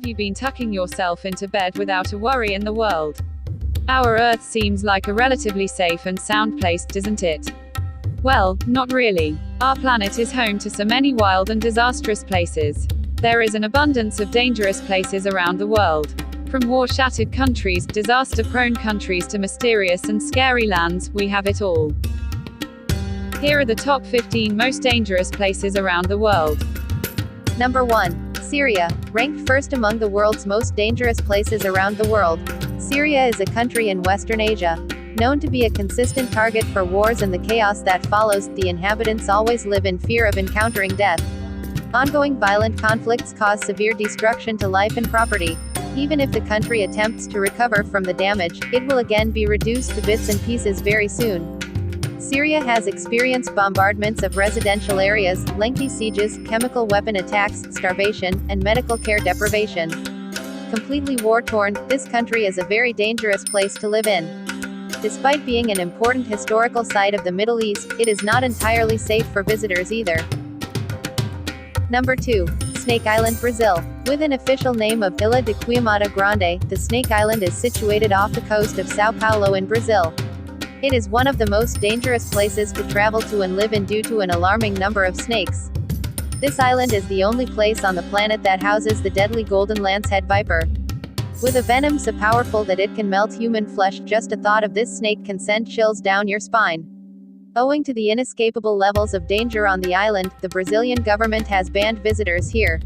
have you been tucking yourself into bed without a worry in the world? Our Earth seems like a relatively safe and sound place, doesn't it? Well, not really. Our planet is home to so many wild and disastrous places. There is an abundance of dangerous places around the world. From war-shattered countries, disaster-prone countries to mysterious and scary lands, we have it all. Here are the top 15 most dangerous places around the world. Number 1. Syria, ranked first among the world's most dangerous places around the world. Syria is a country in Western Asia. Known to be a consistent target for wars and the chaos that follows, the inhabitants always live in fear of encountering death. Ongoing violent conflicts cause severe destruction to life and property. Even if the country attempts to recover from the damage, it will again be reduced to bits and pieces very soon. Syria has experienced bombardments of residential areas, lengthy sieges, chemical weapon attacks, starvation, and medical care deprivation. Completely war-torn, this country is a very dangerous place to live in. Despite being an important historical site of the Middle East, it is not entirely safe for visitors either. Number 2. Snake Island, Brazil. With an official name of Ilha de Queimada Grande, the Snake Island is situated off the coast of São Paulo in Brazil. It is one of the most dangerous places to travel to and live in due to an alarming number of snakes. This island is the only place on the planet that houses the deadly golden lancehead viper. With a venom so powerful that it can melt human flesh, just a thought of this snake can send chills down your spine. Owing to the inescapable levels of danger on the island, the Brazilian government has banned visitors here.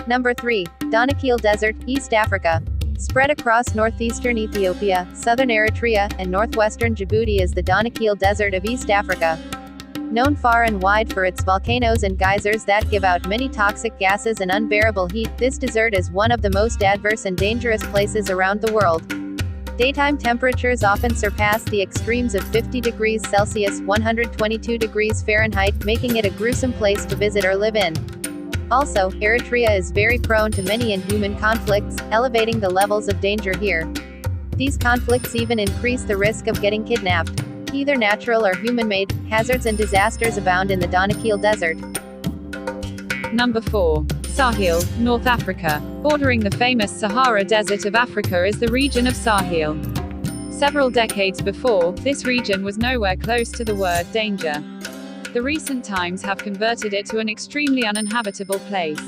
Number 3. Donnake Desert, East Africa. Spread across northeastern Ethiopia, southern Eritrea, and northwestern Djibouti is the Donnake Desert of East Africa. Known far and wide for its volcanoes and geysers that give out many toxic gases and unbearable heat, this desert is one of the most adverse and dangerous places around the world. Daytime temperatures often surpass the extremes of 50 degrees Celsius (122 degrees Fahrenheit), making it a gruesome place to visit or live in. Also, Eritrea is very prone to many inhuman conflicts, elevating the levels of danger here. These conflicts even increase the risk of getting kidnapped. Either natural or human-made, hazards and disasters abound in the Donnake Desert. Number 4. Sahel, North Africa. Bordering the famous Sahara Desert of Africa is the region of Sahel. Several decades before, this region was nowhere close to the word danger. The recent times have converted it to an extremely uninhabitable place.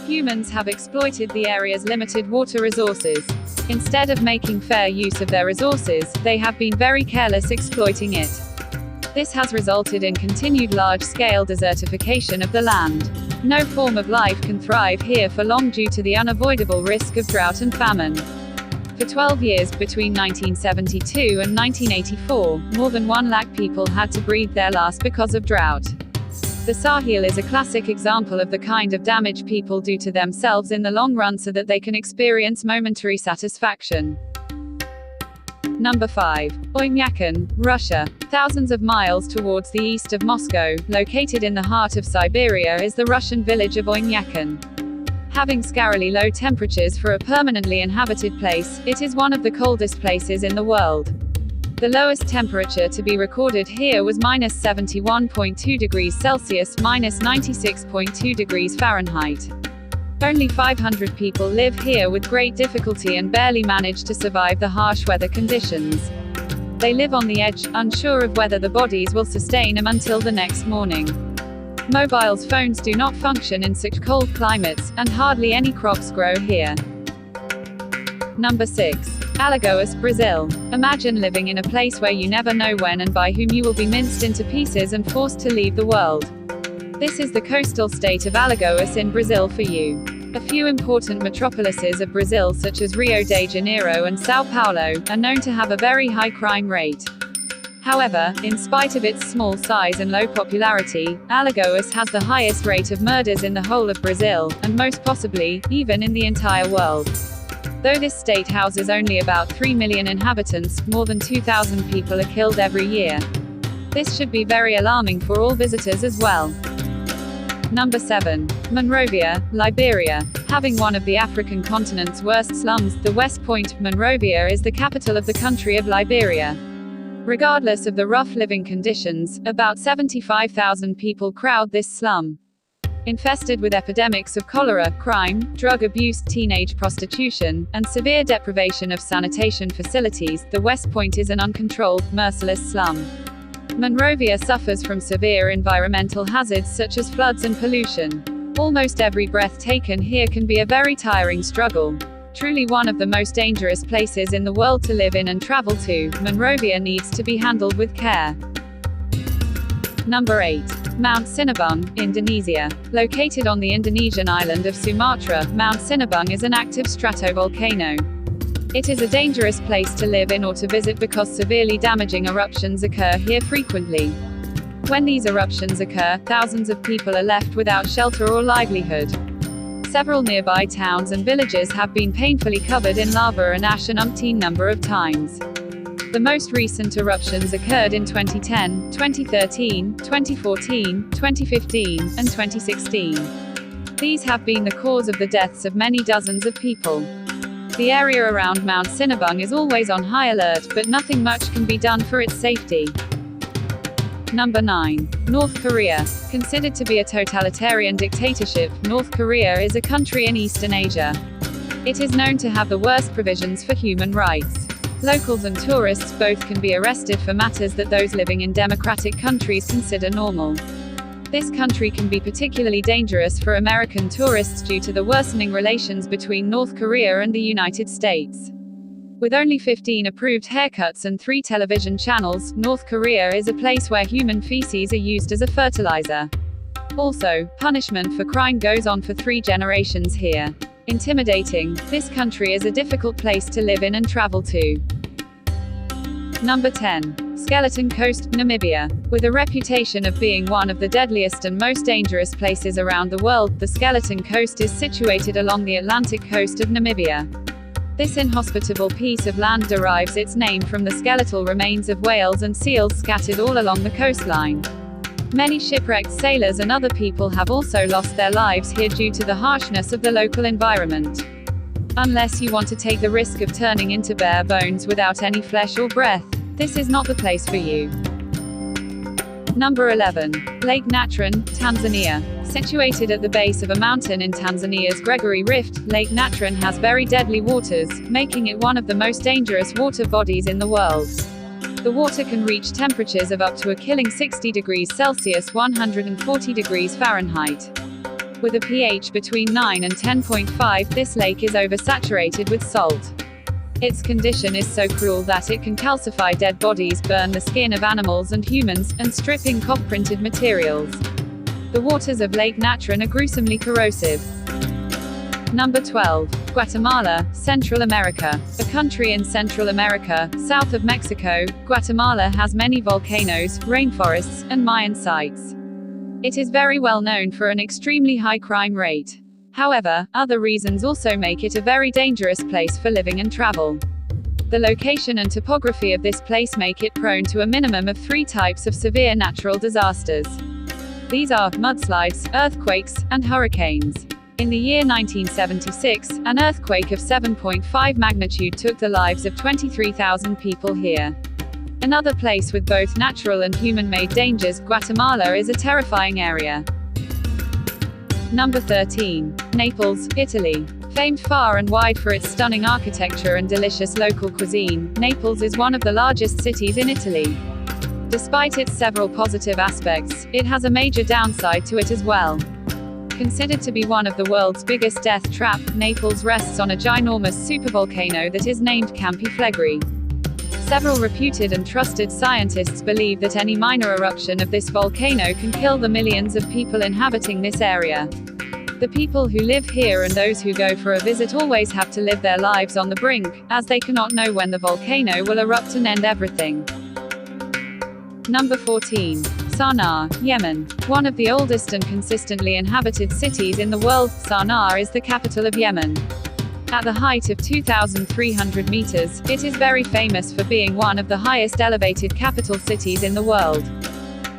Humans have exploited the area's limited water resources. Instead of making fair use of their resources, they have been very careless exploiting it. This has resulted in continued large-scale desertification of the land. No form of life can thrive here for long due to the unavoidable risk of drought and famine. For 12 years between 1972 and 1984, more than 1 lakh people had to breathe their last because of drought. The Sahel is a classic example of the kind of damage people do to themselves in the long run so that they can experience momentary satisfaction. Number 5. Yakin, Russia. Thousands of miles towards the east of Moscow, located in the heart of Siberia, is the Russian village of Yakin. Having scarily low temperatures for a permanently inhabited place, it is one of the coldest places in the world. The lowest temperature to be recorded here was -71.2 degrees Celsius (-96.2 degrees Fahrenheit). Only 500 people live here with great difficulty and barely manage to survive the harsh weather conditions. They live on the edge, unsure of whether the bodies will sustain them until the next morning. Mobile phones do not function in such cold climates, and hardly any crops grow here. Number 6. Alagoas, Brazil. Imagine living in a place where you never know when and by whom you will be minced into pieces and forced to leave the world. This is the coastal state of Alagoas in Brazil for you. A few important metropolises of Brazil such as Rio de Janeiro and São Paulo are known to have a very high crime rate. However, in spite of its small size and low popularity, Alagoas has the highest rate of murders in the whole of Brazil, and most possibly, even in the entire world. Though this state houses only about 3 million inhabitants, more than 2,000 people are killed every year. This should be very alarming for all visitors as well. Number 7. Monrovia, Liberia. Having one of the African continent's worst slums, the West Point, Monrovia is the capital of the country of Liberia. Regardless of the rough living conditions, about 75,000 people crowd this slum. Infested with epidemics of cholera, crime, drug abuse, teenage prostitution, and severe deprivation of sanitation facilities, the West Point is an uncontrolled, merciless slum. Monrovia suffers from severe environmental hazards such as floods and pollution. Almost every breath taken here can be a very tiring struggle. Truly one of the most dangerous places in the world to live in and travel to, Monrovia needs to be handled with care. Number 8. Mount Sinabung, Indonesia. Located on the Indonesian island of Sumatra, Mount Sinabung is an active stratovolcano. It is a dangerous place to live in or to visit because severely damaging eruptions occur here frequently. When these eruptions occur, thousands of people are left without shelter or livelihood. Several nearby towns and villages have been painfully covered in lava and ash an umpteen number of times. The most recent eruptions occurred in 2010, 2013, 2014, 2015, and 2016. These have been the cause of the deaths of many dozens of people. The area around Mount Sinabung is always on high alert, but nothing much can be done for its safety. Number 9. North Korea. Considered to be a totalitarian dictatorship, North Korea is a country in Eastern Asia. It is known to have the worst provisions for human rights. Locals and tourists both can be arrested for matters that those living in democratic countries consider normal. This country can be particularly dangerous for American tourists due to the worsening relations between North Korea and the United States. With only 15 approved haircuts and 3 television channels, North Korea is a place where human feces are used as a fertilizer. Also, punishment for crime goes on for 3 generations here. Intimidating, this country is a difficult place to live in and travel to. Number 10. Skeleton Coast, Namibia. With a reputation of being one of the deadliest and most dangerous places around the world, the Skeleton Coast is situated along the Atlantic coast of Namibia. This inhospitable piece of land derives its name from the skeletal remains of whales and seals scattered all along the coastline. Many shipwrecked sailors and other people have also lost their lives here due to the harshness of the local environment. Unless you want to take the risk of turning into bare bones without any flesh or breath, this is not the place for you. Number 11. Lake Natron, Tanzania. Situated at the base of a mountain in Tanzania's Gregory Rift, Lake Natron has very deadly waters, making it one of the most dangerous water bodies in the world. The water can reach temperatures of up to a killing 60 degrees Celsius 140 degrees Fahrenheit. With a pH between 9 and 10.5, this lake is oversaturated with salt. Its condition is so cruel that it can calcify dead bodies, burn the skin of animals and humans, and strip ink off printed materials. The waters of Lake Natron are gruesomely corrosive. Number 12. Guatemala, Central America. A country in Central America, south of Mexico, Guatemala has many volcanoes, rainforests, and Mayan sites. It is very well known for an extremely high crime rate. However, other reasons also make it a very dangerous place for living and travel. The location and topography of this place make it prone to a minimum of 3 types of severe natural disasters. These are mudslides, earthquakes, and hurricanes. In the year 1976, an earthquake of 7.5 magnitude took the lives of 23,000 people here. Another place with both natural and human-made dangers, Guatemala is a terrifying area. Number 13. Naples, Italy. Famed far and wide for its stunning architecture and delicious local cuisine, Naples is one of the largest cities in Italy. Despite its several positive aspects, it has a major downside to it as well. Considered to be one of the world's biggest death trap, Naples rests on a ginormous supervolcano that is named Campi Flegrei. Several reputed and trusted scientists believe that any minor eruption of this volcano can kill the millions of people inhabiting this area. The people who live here and those who go for a visit always have to live their lives on the brink, as they cannot know when the volcano will erupt and end everything. Number 14. Sanaa, Yemen. One of the oldest and consistently inhabited cities in the world, Sanaa is the capital of Yemen. At the height of 2,300 meters, it is very famous for being one of the highest elevated capital cities in the world.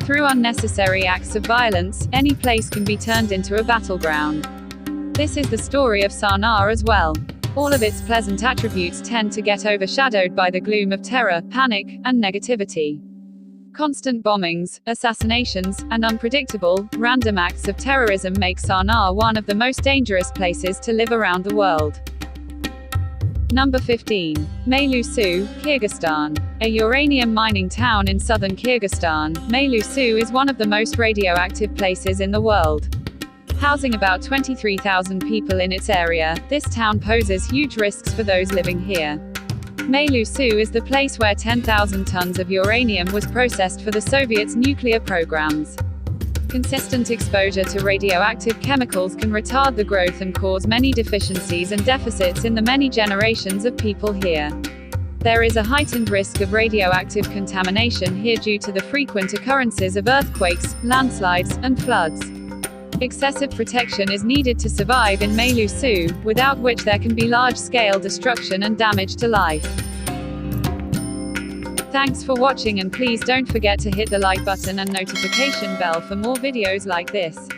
Through unnecessary acts of violence, any place can be turned into a battleground. This is the story of Sanaa as well. All of its pleasant attributes tend to get overshadowed by the gloom of terror, panic, and negativity. Constant bombings, assassinations, and unpredictable, random acts of terrorism make Sanaa one of the most dangerous places to live around the world. Number 15. Mailusu, Kyrgyzstan. A uranium mining town in southern Kyrgyzstan, Mailusu is one of the most radioactive places in the world. Housing about 23,000 people in its area, this town poses huge risks for those living here. Mailusu is the place where 10,000 tons of uranium was processed for the Soviets' nuclear programs. Consistent exposure to radioactive chemicals can retard the growth and cause many deficiencies and deficits in the many generations of people here. There is a heightened risk of radioactive contamination here due to the frequent occurrences of earthquakes, landslides, and floods. Excessive protection is needed to survive in Mailusu, without which there can be large-scale destruction and damage to life. Thanks for watching, and please don't forget to hit the like button and notification bell for more videos like this.